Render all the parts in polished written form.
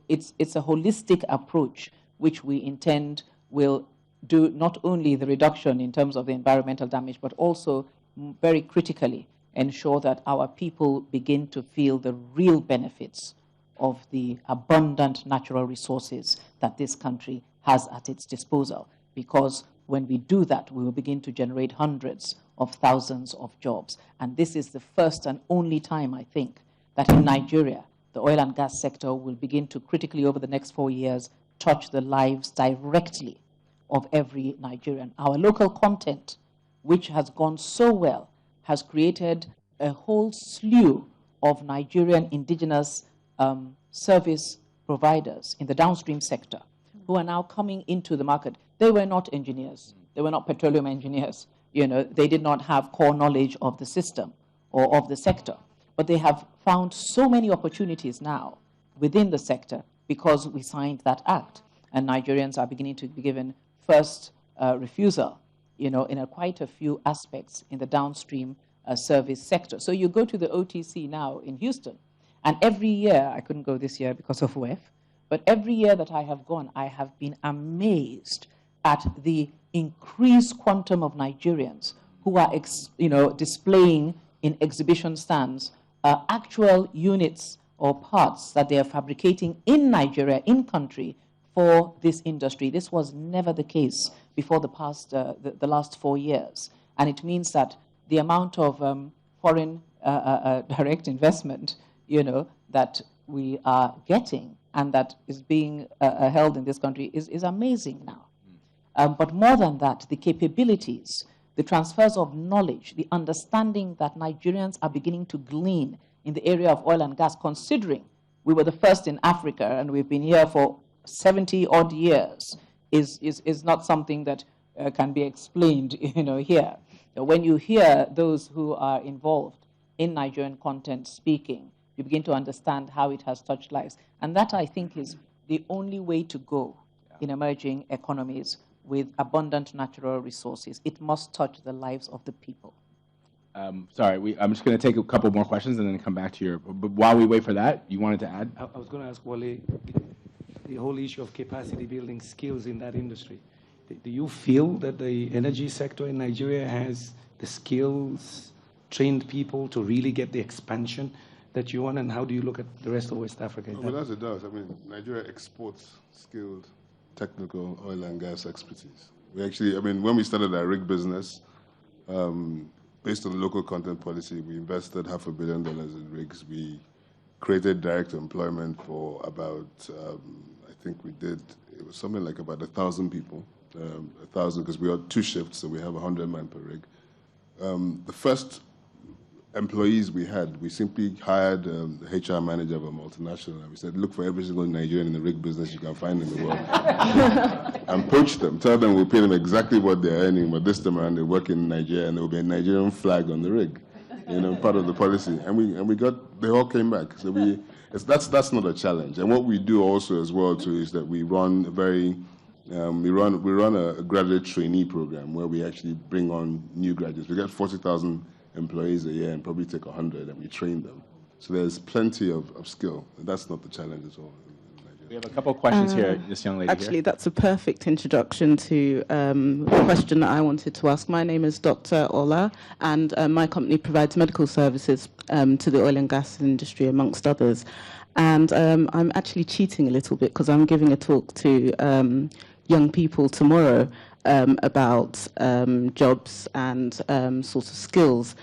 it's a holistic approach which we intend will do not only the reduction in terms of the environmental damage, but also very critically ensure that our people begin to feel the real benefits of the abundant natural resources that this country has at its disposal. Because when we do that, we will begin to generate hundreds of thousands of jobs. And this is the first and only time, I think, that in Nigeria, the oil and gas sector will begin to critically, over the next 4 years, touch the lives directly of every Nigerian. Our local content, which has gone so well, has created a whole slew of Nigerian indigenous service providers in the downstream sector who are now coming into the market. They were not engineers. They were not petroleum engineers. You know, they did not have core knowledge of the system or of the sector. But they have found so many opportunities now within the sector because we signed that act. And Nigerians are beginning to be given first refusal, you know, in quite a few aspects in the downstream service sector. So you go to the OTC now in Houston, and every year, I couldn't go this year because of WEF, but every year that I have gone, I have been amazed at the increased quantum of Nigerians who are, displaying in exhibition stands actual units or parts that they are fabricating in Nigeria, in country, for this industry. This was never the case before the last 4 years. And it means that the amount of foreign direct investment, you know, that we are getting and that is being held in this country is amazing now. But more than that, the capabilities, the transfers of knowledge, the understanding that Nigerians are beginning to glean in the area of oil and gas, considering we were the first in Africa and we've been here for 70 odd years, is not something that can be explained, you know, here. When you hear those who are involved in Nigerian content speaking, you begin to understand how it has touched lives. And that, I think, is the only way to go in emerging economies with abundant natural resources. It must touch the lives of the people. Sorry, I'm just going to take a couple more questions and then come back to your... But while we wait for that, you wanted to add? I was going to ask Wale, the whole issue of capacity building skills in that industry. Do you feel that the energy sector in Nigeria has the skills, trained people to really get the expansion that you want? And how do you look at the rest of West Africa? Well, as it does. I mean, Nigeria exports skilled technical oil and gas expertise. We actually, I mean, when we started our rig business, based on local content policy, we invested $500 million in rigs. We created direct employment for about, I think we did, it was something like about 1,000 people. 1,000, because we had 2 shifts, so we have 100 men per rig. The first employees we had, we simply hired the HR manager of a multinational, and we said, look for every single Nigerian in the rig business you can find in the world, and poach them. Tell them we'll pay them exactly what they're earning, but this time around they work in Nigeria, and there will be a Nigerian flag on the rig, you know, part of the policy. And we got, they all came back. So that's not a challenge. And what we do also as well too is that we run a very we run a graduate trainee program where we actually bring on new graduates. We get 40,000 employees a year and probably take 100 and we train them. So there's plenty of skill. That's not the challenge at all. We have a couple of questions here. This young lady actually, here. That's a perfect introduction to the question that I wanted to ask. My name is Dr. Ola, and my company provides medical services to the oil and gas industry, amongst others. And I'm actually cheating a little bit because I'm giving a talk to young people tomorrow about jobs and sorts of skills.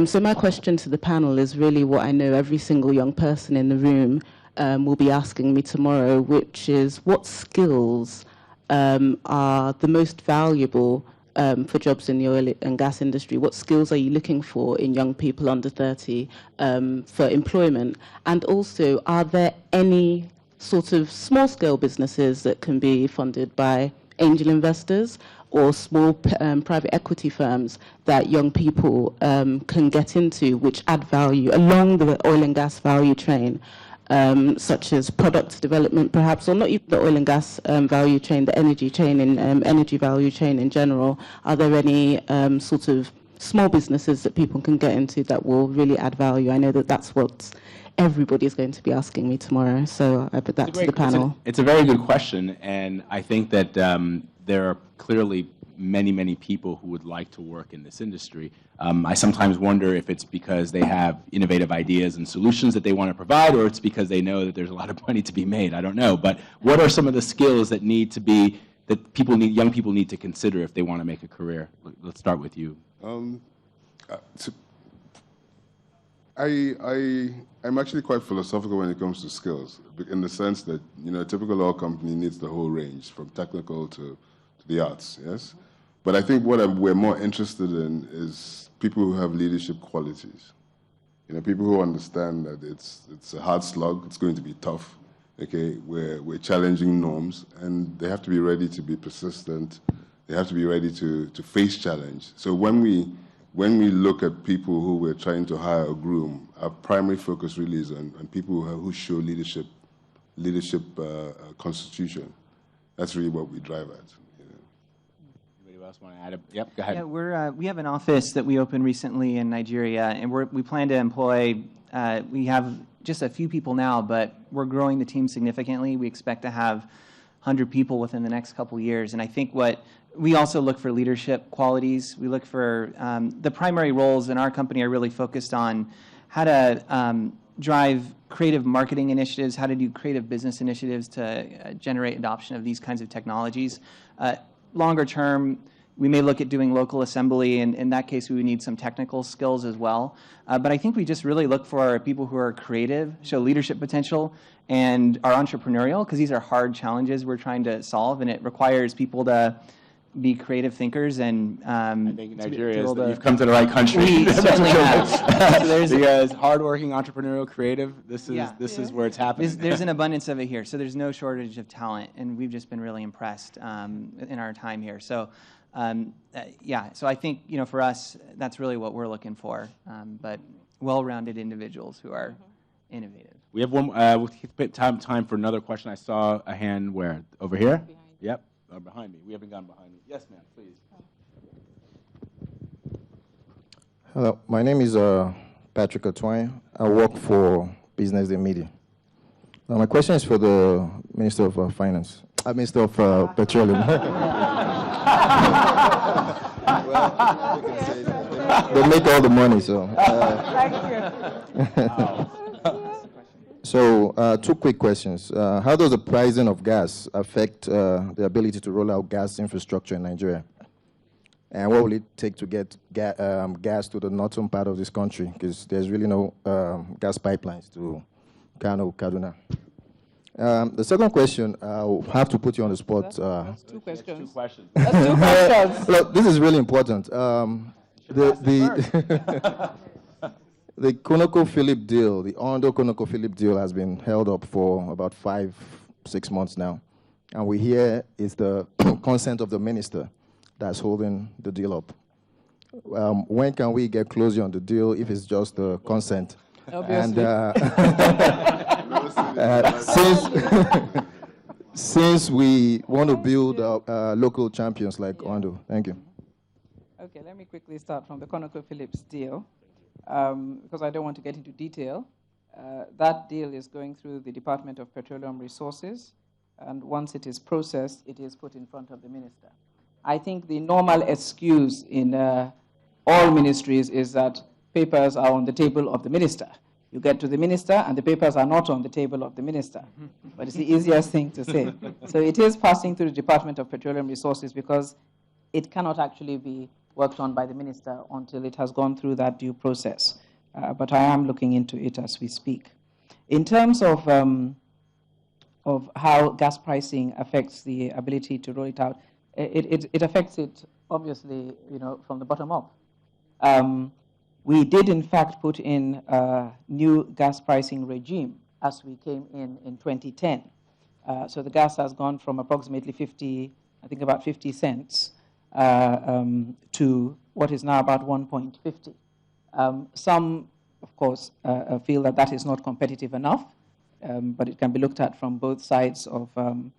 So my question to the panel is really what I know every single young person in the room will be asking me tomorrow, which is what skills are the most valuable for jobs in the oil and gas industry? What skills are you looking for in young people under 30 for employment? And also, are there any sort of small-scale businesses that can be funded by angel investors or small private equity firms that young people can get into, which add value along the oil and gas value chain, such as product development perhaps, or not even the oil and gas value chain, the energy chain and energy value chain in general? Are there any sort of small businesses that people can get into that will really add value? I know that that's what's everybody's going to be asking me tomorrow. So I put that to the panel. It's a very good question, and I think that there are clearly many people who would like to work in this industry. I sometimes wonder if it's because they have innovative ideas and solutions that they want to provide, or it's because they know that there's a lot of money to be made. I don't know. But what are some of the skills that need to be, that young people need to consider if they want to make a career? Let's start with you. I'm actually quite philosophical when it comes to skills, in the sense that, you know, a typical oil company needs the whole range, from technical to the arts, yes? But I think what we're more interested in is people who have leadership qualities. You know, people who understand that it's a hard slug, it's going to be tough, okay? We're challenging norms, and they have to be ready to be persistent. They have to be ready to face challenge. So when we look at people who we're trying to hire or groom, our primary focus really is on people who show leadership constitution. That's really what we drive at. Anybody else want to add? Yep, go ahead. Yeah, we have an office that we opened recently in Nigeria, and we plan to employ, we have just a few people now, but we're growing the team significantly. We expect to have 100 people within the next couple of years, and I think we also look for leadership qualities. We look for the primary roles in our company are really focused on how to drive creative marketing initiatives, how to do creative business initiatives to generate adoption of these kinds of technologies. Longer term, we may look at doing local assembly, and in that case, we would need some technical skills as well. But I think we just really look for people who are creative, show leadership potential, and are entrepreneurial, because these are hard challenges we're trying to solve, and it requires people to be creative thinkers. And I think Nigeria you've come to the right country. We certainly have. So because hardworking, entrepreneurial, creative, this is where it's happening. There's an abundance of it here, so there's no shortage of talent, and we've just been really impressed in our time here. So so I think, you know, for us, that's really what we're looking for, but well-rounded individuals who are innovative. We have one. We'll keep time for another question. I saw a hand where? Over here? Yep. Behind me. We haven't gone behind me. Yes, ma'am, please. Hello, my name is Patrick Otwine. I work for Business and Media. My question is for the Minister of Finance, Minister of Petroleum. Well, they make all the money, so. Thank you. So, two quick questions. How does the pricing of gas affect the ability to roll out gas infrastructure in Nigeria? And what will it take to get gas to the northern part of this country? Because there's really no gas pipelines to Kano, Kaduna. The second question, I'll have to put you on the spot. That's two questions. Two questions. That's two questions. Look, this is really important. The ConocoPhillips deal, the Oando ConocoPhillips deal has been held up for about 5-6 months now. And we hear it's the consent of the minister that's holding the deal up. When can we get closure on the deal if it's just the consent? Obviously. And since we want to build local champions like Oando. Thank you. Okay, let me quickly start from the ConocoPhillips deal. Because I don't want to get into detail. That deal is going through the Department of Petroleum Resources, and once it is processed, it is put in front of the minister. I think the normal excuse in all ministries is that papers are on the table of the minister. You get to the minister, and the papers are not on the table of the minister. But it's the easiest thing to say. So it is passing through the Department of Petroleum Resources because it cannot actually be worked on by the minister until it has gone through that due process. But I am looking into it as we speak. In terms of how gas pricing affects the ability to roll it out, it affects it, obviously, you know, from the bottom up. We did, in fact, put in a new gas pricing regime as we came in 2010. So the gas has gone from approximately 50, I think about 50 cents, to what is now about 1.50. Some, of course, feel that that is not competitive enough, but it can be looked at from both sides of, of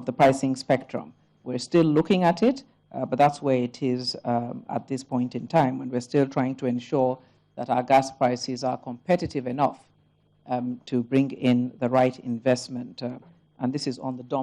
the pricing spectrum. We're still looking at it, but that's where it is at this point in time, and we're still trying to ensure that our gas prices are competitive enough to bring in the right investment. And this is on the DOM